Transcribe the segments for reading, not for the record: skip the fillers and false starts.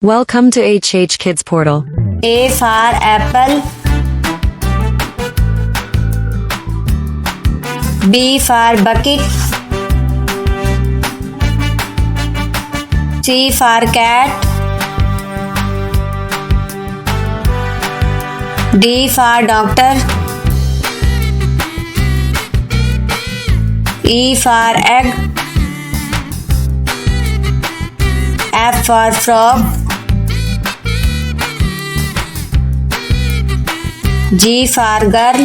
Welcome to HHKIDSPORTAL. A for apple. B for bucket. C for cat. D for doctor. E for egg. F for frog. G for girl.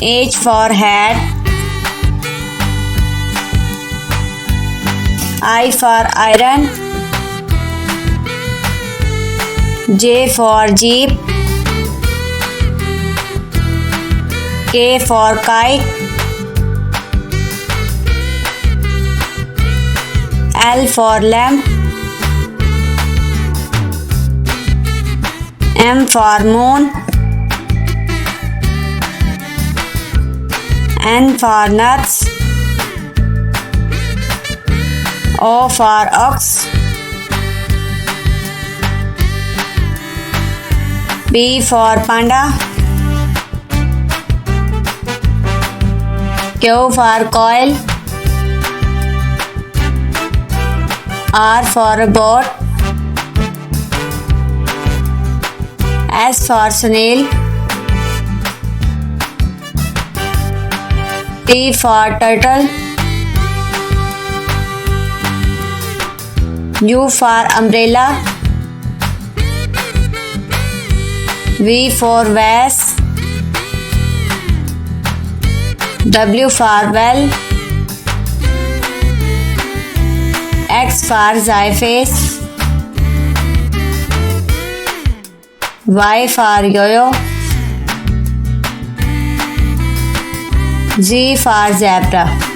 H for hat. I for iron. J for jeep. K for kite. L for lamp. M for moon. N for nuts. O for ox. P for panda. Q for coil. R for boat. S for snail. T for turtle. U for umbrella. V for vase. W for well. X for xyphase. Y for yo-yo. Z for zebra.